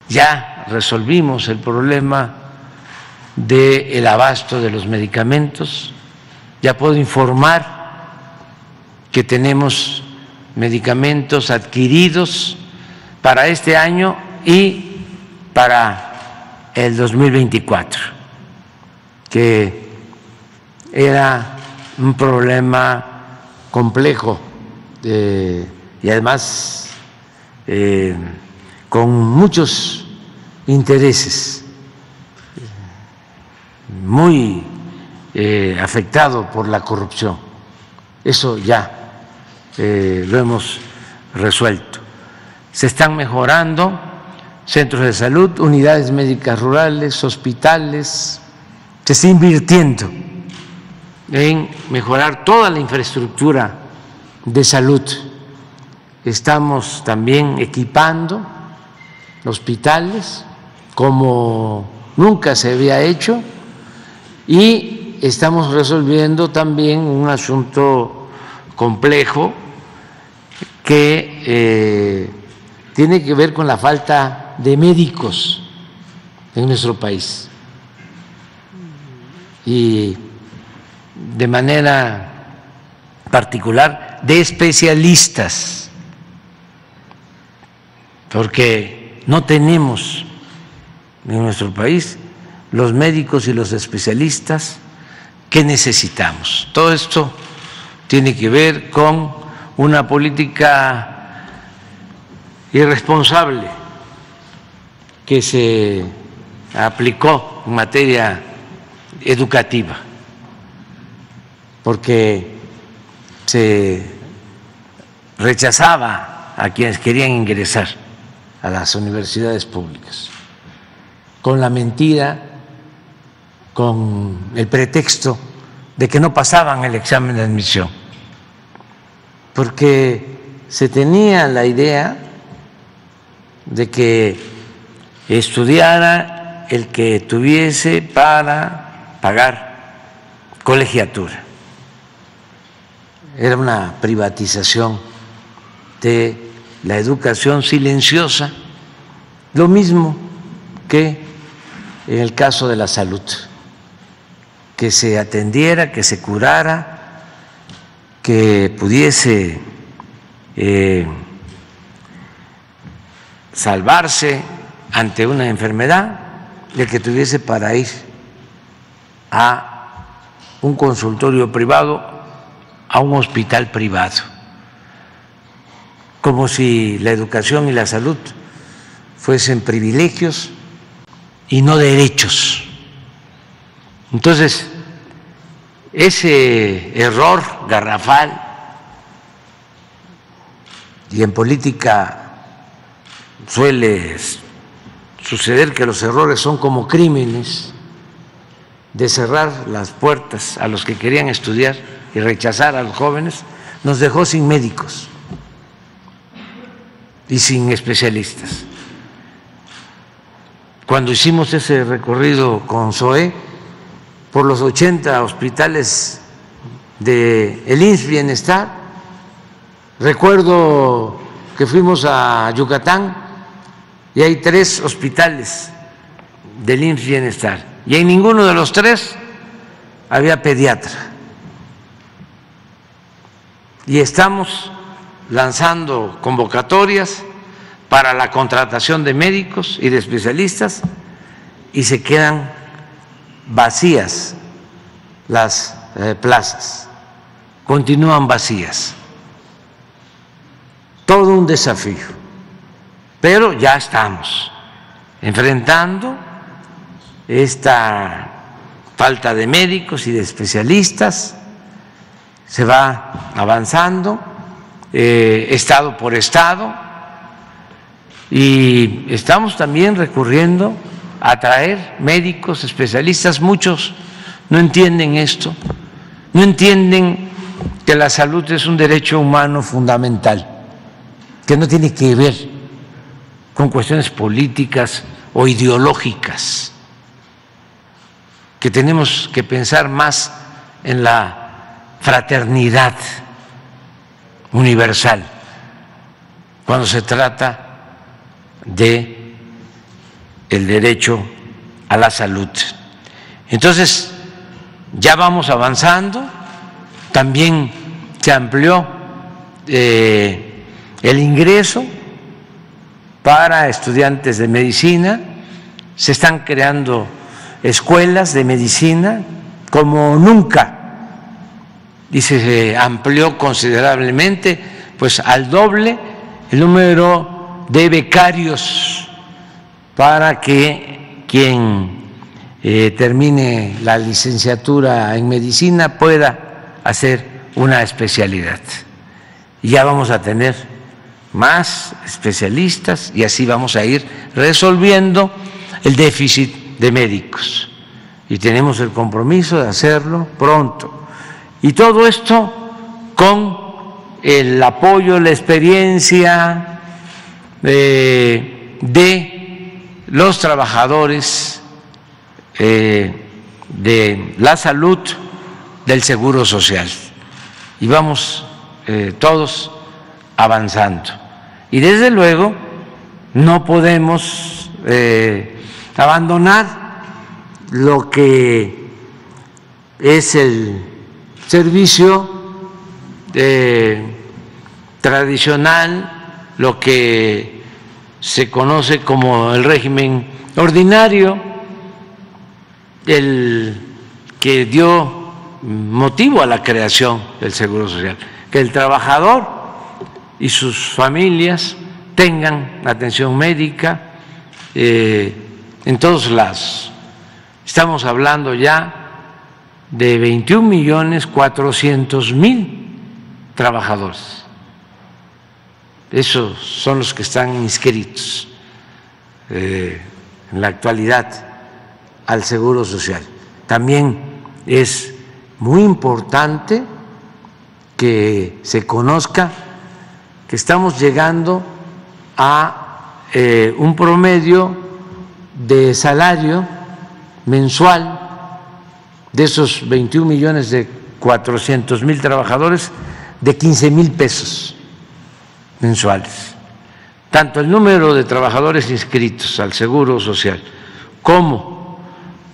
Ya resolvimos el problema del abasto de los medicamentos. Ya puedo informar que tenemos medicamentos adquiridos para este año y para el 2024, que era un problema complejo y además con muchos intereses, muy afectado por la corrupción. Eso ya lo hemos resuelto. Se están mejorando centros de salud, unidades médicas rurales, hospitales. Se está invirtiendo en mejorar toda la infraestructura de salud. Estamos también equipando hospitales como nunca se había hecho y estamos resolviendo también un asunto complejo que tiene que ver con la falta de médicos en nuestro país y de manera particular de especialistas, porque no tenemos en nuestro país los médicos y los especialistas que necesitamos. Todo esto tiene que ver con una política irresponsable que se aplicó en materia educativa, porque se rechazaba a quienes querían ingresar a las universidades públicas con la mentira, con el pretexto de que no pasaban el examen de admisión, porque se tenía la idea de que estudiara el que tuviese para pagar colegiatura. Era una privatización de la educación silenciosa, lo mismo que en el caso de la salud, que se atendiera, que se curara, que pudiese salvarse ante una enfermedad, el que tuviese para ir a un consultorio privado, a un hospital privado, como si la educación y la salud fuesen privilegios y no derechos. Entonces, ese error garrafal, y en política suele suceder que los errores son como crímenes, de cerrar las puertas a los que querían estudiar y rechazar a los jóvenes, nos dejó sin médicos y sin especialistas. Cuando hicimos ese recorrido con SOE por los 80 hospitales del IMSS Bienestar, recuerdo que fuimos a Yucatán y hay 3 hospitales del IMSS Bienestar y en ninguno de los 3 había pediatra. Y estamos lanzando convocatorias para la contratación de médicos y de especialistas y se quedan vacías las plazas, continúan vacías. Todo un desafío, pero ya estamos enfrentando esta falta de médicos y de especialistas, se va avanzando estado por estado y estamos también recurriendo a traer médicos especialistas. Muchos no entienden esto, no entienden que la salud es un derecho humano fundamental, que no tiene que ver con cuestiones políticas o ideológicas, que tenemos que pensar más en la fraternidad universal cuando se trata de el derecho a la salud. Entonces, ya vamos avanzando, también se amplió el ingreso para estudiantes de medicina, se están creando escuelas de medicina como nunca y se amplió considerablemente, pues al doble, el número de becarios para que quien termine la licenciatura en medicina pueda hacer una especialidad. Y ya vamos a tener más especialistas y así vamos a ir resolviendo el déficit de médicos. Y tenemos el compromiso de hacerlo pronto. Y todo esto con el apoyo, la experiencia de los trabajadores de la salud, del Seguro Social. Y vamos todos avanzando. Y desde luego no podemos abandonar lo que es el servicio tradicional, lo que se conoce como el régimen ordinario, el que dio motivo a la creación del Seguro Social, que el trabajador y sus familias tengan atención médica en todos lados. Estamos hablando ya de 21.400.000 trabajadores. Esos son los que están inscritos en la actualidad al Seguro Social. También es muy importante que se conozca que estamos llegando a un promedio de salario mensual de esos 21.400.000 trabajadores de 15,000 pesos mensuales. Tanto el número de trabajadores inscritos al Seguro Social como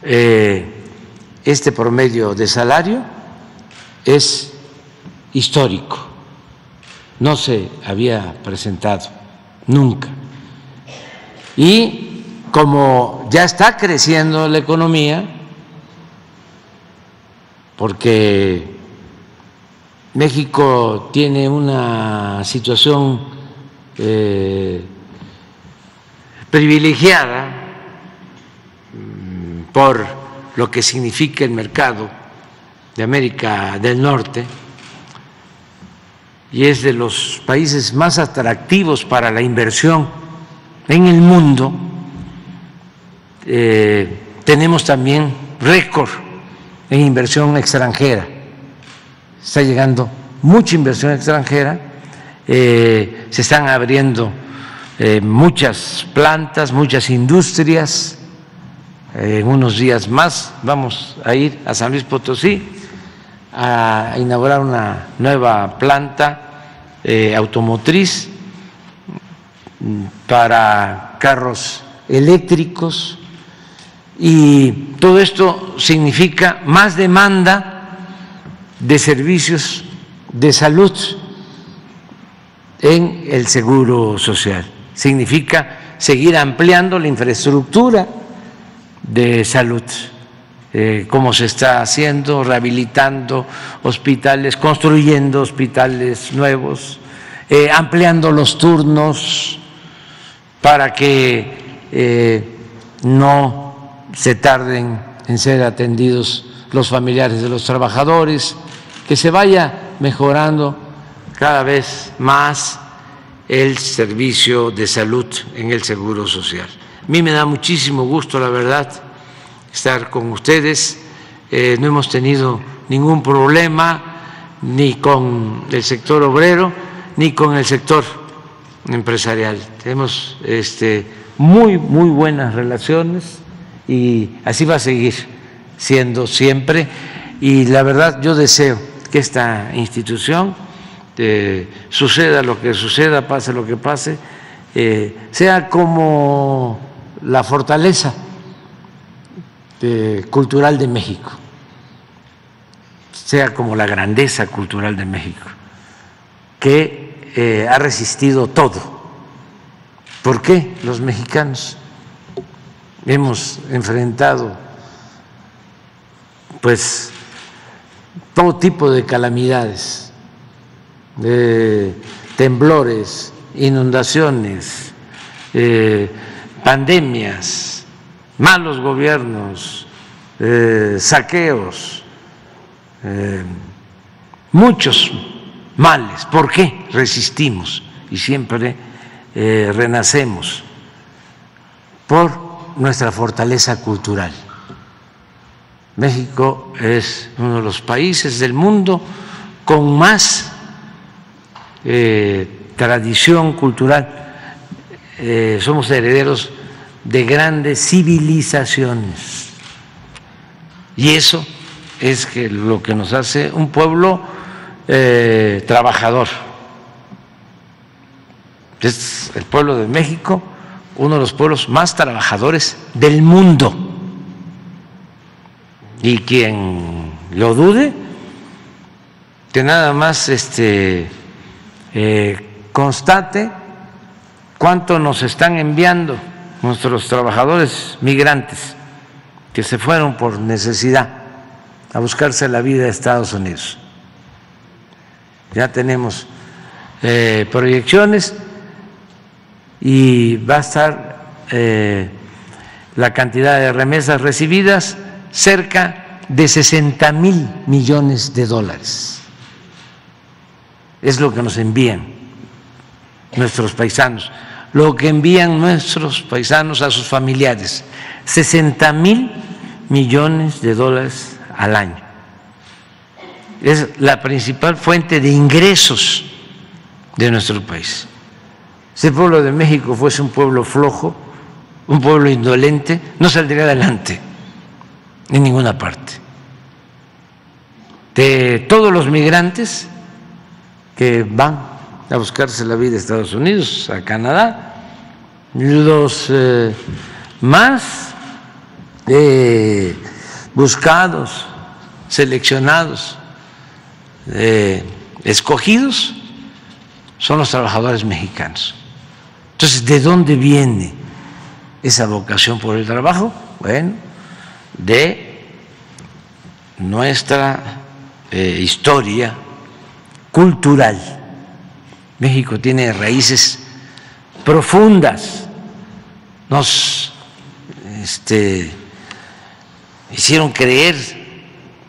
este promedio de salario es histórico, no se había presentado nunca. Y como ya está creciendo la economía, porque México tiene una situación privilegiada por lo que significa el mercado de América del Norte y es de los países más atractivos para la inversión en el mundo. Tenemos también récord en inversión extranjera, está llegando mucha inversión extranjera, se están abriendo muchas plantas, muchas industrias. En unos días más vamos a ir a San Luis Potosí a inaugurar una nueva planta automotriz para carros eléctricos, y todo esto significa más demanda de servicios de salud en el Seguro Social. Significa seguir ampliando la infraestructura de salud, como se está haciendo, rehabilitando hospitales, construyendo hospitales nuevos, ampliando los turnos para que no se tarden en ser atendidos los familiares de los trabajadores, que se vaya mejorando cada vez más el servicio de salud en el Seguro Social. A mí me da muchísimo gusto, la verdad, estar con ustedes. No hemos tenido ningún problema ni con el sector obrero ni con el sector empresarial. Tenemos muy buenas relaciones y así va a seguir siendo siempre. Y la verdad, yo deseo que esta institución, suceda lo que suceda, pase lo que pase, sea como la fortaleza cultural de México, sea como la grandeza cultural de México, que ha resistido todo. ¿Por qué los mexicanos hemos enfrentado pues todo tipo de calamidades, de temblores, inundaciones, pandemias, malos gobiernos, saqueos, muchos males? ¿Por qué resistimos y siempre renacemos? Por nuestra fortaleza cultural. México es uno de los países del mundo con más tradición cultural. Somos herederos de grandes civilizaciones y eso es lo que nos hace un pueblo trabajador. Es el pueblo de México uno de los pueblos más trabajadores del mundo, y quien lo dude, que nada más constate cuánto nos están enviando nuestros trabajadores migrantes que se fueron por necesidad a buscarse la vida a Estados Unidos. Ya tenemos proyecciones y va a estar la cantidad de remesas recibidas cerca de 60,000 millones de dólares. Es lo que nos envían nuestros paisanos, lo que envían nuestros paisanos a sus familiares, 60,000 millones de dólares al año. Es la principal fuente de ingresos de nuestro país. Si el pueblo de México fuese un pueblo flojo, un pueblo indolente, no saldría adelante en ninguna parte. De todos los migrantes que van a buscarse la vida a Estados Unidos, a Canadá, los más buscados, seleccionados, escogidos, son los trabajadores mexicanos. Entonces, ¿de dónde viene esa vocación por el trabajo? Bueno, de nuestra historia cultural. México tiene raíces profundas. Nos hicieron creer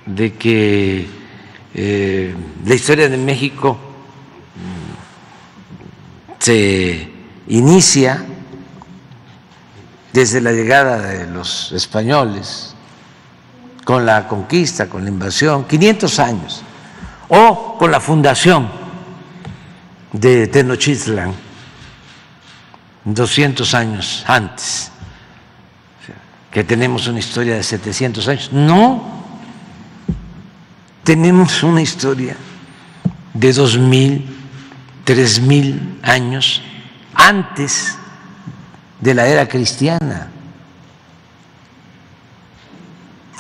de que la historia de México se inicia desde la llegada de los españoles, con la conquista, con la invasión, 500 años, o con la fundación de Tenochtitlan, 200 años antes, que tenemos una historia de 700 años. No, tenemos una historia de 2,000, 3,000 años antes de la era cristiana.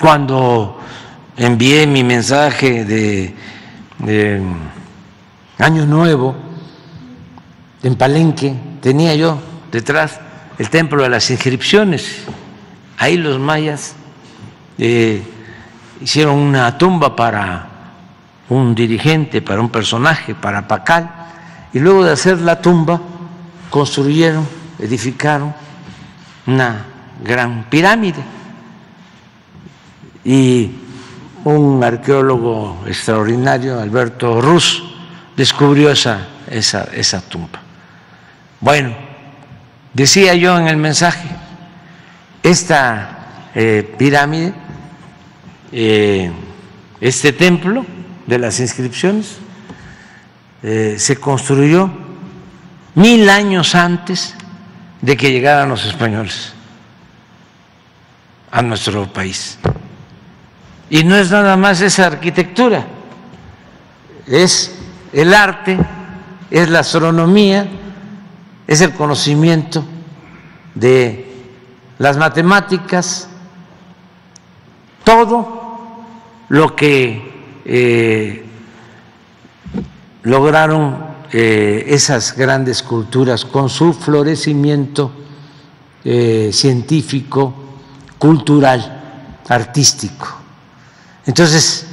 Cuando envié mi mensaje de Año Nuevo en Palenque, tenía yo detrás el templo de las inscripciones. Ahí los mayas hicieron una tumba para un dirigente, para un personaje, para Pacal, y luego de hacer la tumba construyeron, edificaron una gran pirámide. Y un arqueólogo extraordinario, Alberto Ruz, descubrió esa tumba. Bueno, decía yo en el mensaje, esta pirámide, este templo de las inscripciones, se construyó 1000 años antes de que llegaran los españoles a nuestro país. Y no es nada más esa arquitectura, es el arte, es la astronomía, es el conocimiento de las matemáticas, todo lo que lograron esas grandes culturas con su florecimiento científico, cultural, artístico. Entonces,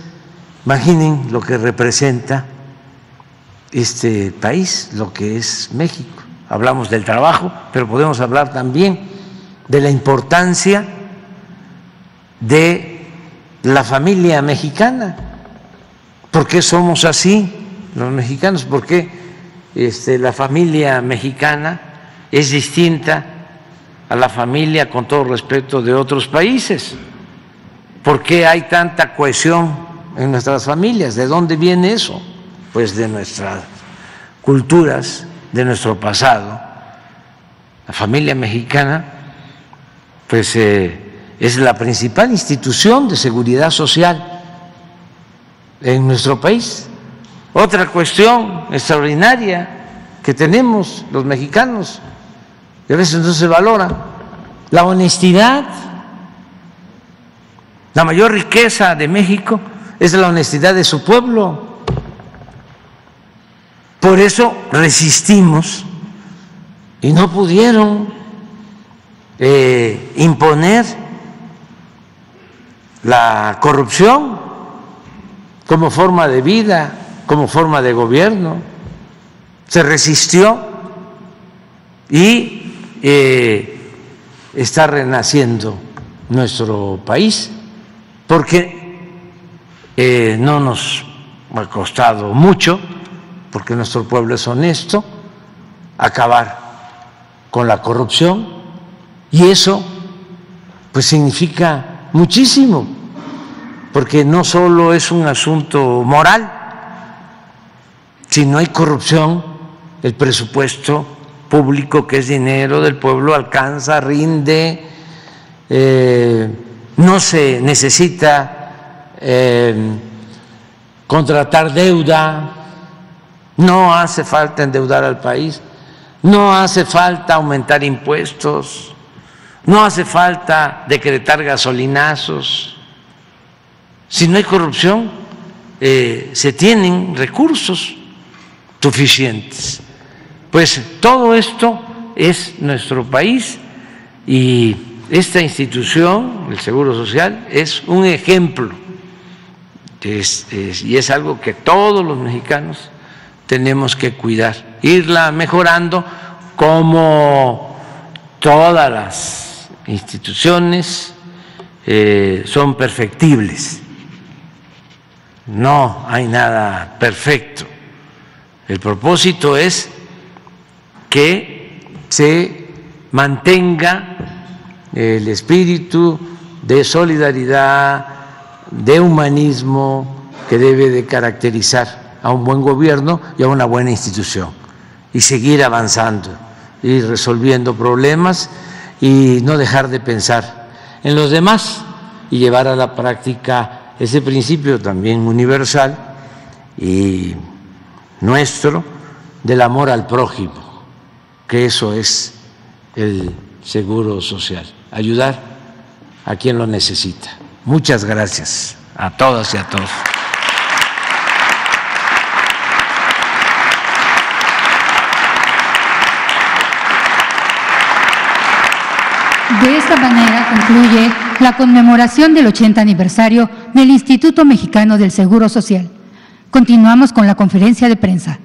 imaginen lo que representa este país, lo que es México. Hablamos del trabajo, pero podemos hablar también de la importancia de la familia mexicana. ¿Por qué somos así los mexicanos? ¿Por qué la familia mexicana es distinta a la familia, con todo respeto, de otros países? ¿Por qué hay tanta cohesión en nuestras familias? ¿De dónde viene eso? Pues de nuestras culturas, de nuestro pasado. La familia mexicana pues es la principal institución de seguridad social en nuestro país. Otra cuestión extraordinaria que tenemos los mexicanos, que a veces no se valora, la honestidad. La mayor riqueza de México es la honestidad de su pueblo. Por eso resistimos y no pudieron imponer la corrupción como forma de vida, como forma de gobierno. Se resistió y está renaciendo nuestro país, porque no nos ha costado mucho, porque nuestro pueblo es honesto, acabar con la corrupción, y eso pues significa muchísimo, porque no solo es un asunto moral. Si no hay corrupción, el presupuesto público, que es dinero del pueblo, alcanza, rinde, no se necesita contratar deuda, no hace falta endeudar al país, no hace falta aumentar impuestos, no hace falta decretar gasolinazos. Si no hay corrupción, se tienen recursos suficientes. Pues todo esto es nuestro país, y esta institución, el Seguro Social, es un ejemplo, y es algo que todos los mexicanos tenemos que cuidar, irla mejorando, como todas las instituciones son perfectibles. No hay nada perfecto. El propósito es que se mantenga el espíritu de solidaridad, de humanismo que debe de caracterizar a un buen gobierno y a una buena institución, y seguir avanzando y resolviendo problemas, y no dejar de pensar en los demás y llevar a la práctica ese principio también universal y nuestro del amor al prójimo, que eso es el Seguro Social, ayudar a quien lo necesita. Muchas gracias a todas y a todos. De esta manera concluye la conmemoración del 80 aniversario del Instituto Mexicano del Seguro Social. Continuamos con la conferencia de prensa.